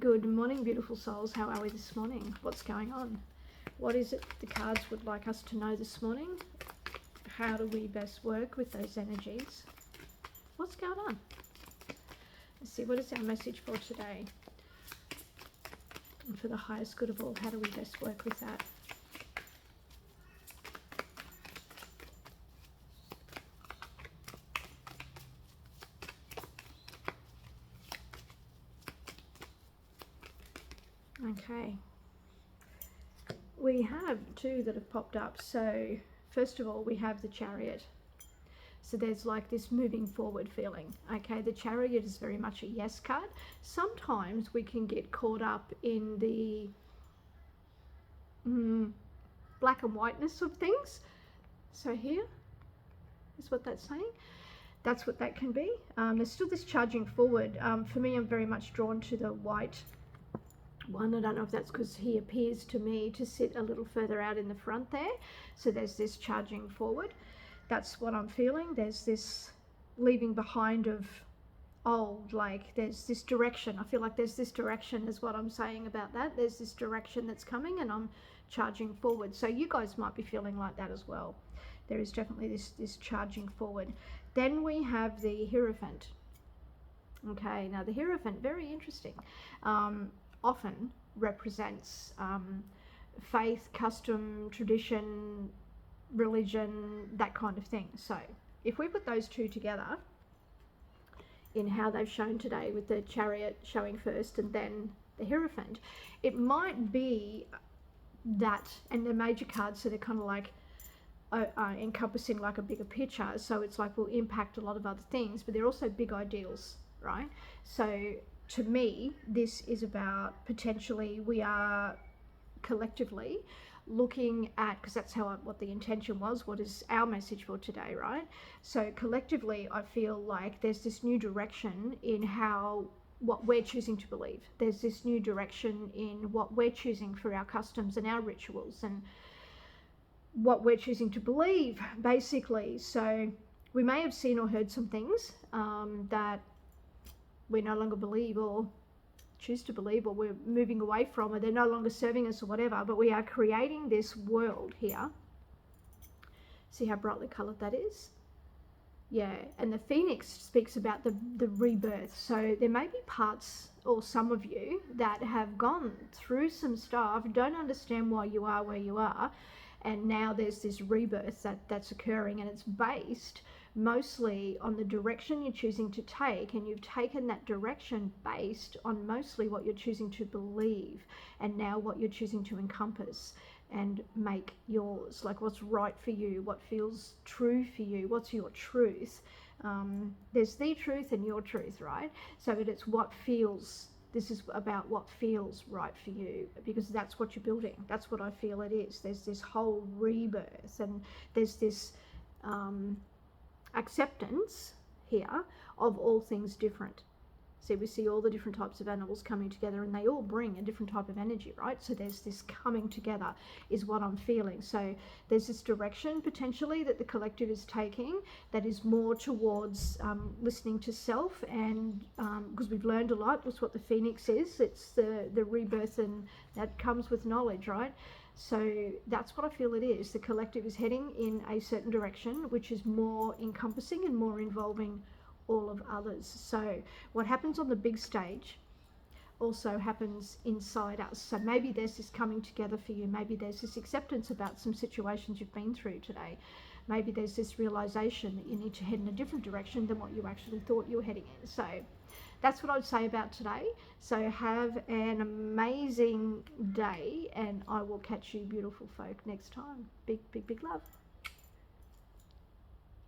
Good morning, beautiful souls. How are we this morning? What's going on? What is it the cards would like us to know this morning? How do we best work with those energies? What's going on? Let's see, what is our message for today? And for the highest good of all, how do we best work with that? Okay, we have two that have popped up. So first of all, we have the Chariot. So there's like this moving forward feeling. Okay, the Chariot is very much a yes card. Sometimes we can get caught up in the black and whiteness of things. So here is what that's saying. That's what that can be. There's still this charging forward. For me, I'm very much drawn to the white one. I don't know if that's because he appears to me to sit a little further out in the front there. So there's this charging forward. That's what I'm feeling. There's this leaving behind of old, like there's this direction. I feel like there's this direction is what I'm saying about that. There's this direction that's coming and I'm charging forward. So you guys might be feeling like that as well. There is definitely this charging forward. Then we have the Hierophant. Okay, now the Hierophant, very interesting. Often represents faith, custom, tradition, religion, that kind of thing. So if we put those two together in how they've shown today, with the Chariot showing first and then the Hierophant, it might be that, and the major cards, so they're kind of like encompassing like a bigger picture, so it's like will impact a lot of other things, but they're also big ideals, right? So to me, this is about potentially we are collectively looking at, because that's how what the intention was, what is our message for today, right? So collectively, I feel like there's this new direction in what we're choosing to believe. There's this new direction in what we're choosing for our customs and our rituals and what we're choosing to believe, basically. So we may have seen or heard some things that we no longer believe or choose to believe, or we're moving away from, or they're no longer serving us or whatever, but we are creating this world here. See how brightly coloured that is? Yeah, and the Phoenix speaks about the rebirth. So there may be parts, or some of you, that have gone through some stuff, don't understand why you are where you are, and now there's this rebirth that's occurring, and it's based mostly on the direction you're choosing to take, and you've taken that direction based on mostly what you're choosing to believe, and now what you're choosing to encompass and make yours, like what's right for you, what feels true for you, what's your truth. There's the truth and your truth, right? So that it's what feels, this is about what feels right for you, because that's what you're building. That's what I feel it is. There's this whole rebirth, and there's this acceptance here of all things different. See, we see all the different types of animals coming together, and they all bring a different type of energy, right? So there's this coming together is what I'm feeling. So there's this direction potentially that the collective is taking that is more towards listening to self, and because we've learned a lot. That's what the Phoenix is. It's the rebirth, and that comes with knowledge, right? So that's what I feel it is. The collective is heading in a certain direction, which is more encompassing and more involving all of others. So what happens on the big stage also happens inside us. So maybe there's this coming together for you. Maybe there's this acceptance about some situations you've been through today. Maybe there's this realization that you need to head in a different direction than what you actually thought you were heading in. So that's what I would say about today. So have an amazing day, and I will catch you beautiful folk next time. Big, big, big love.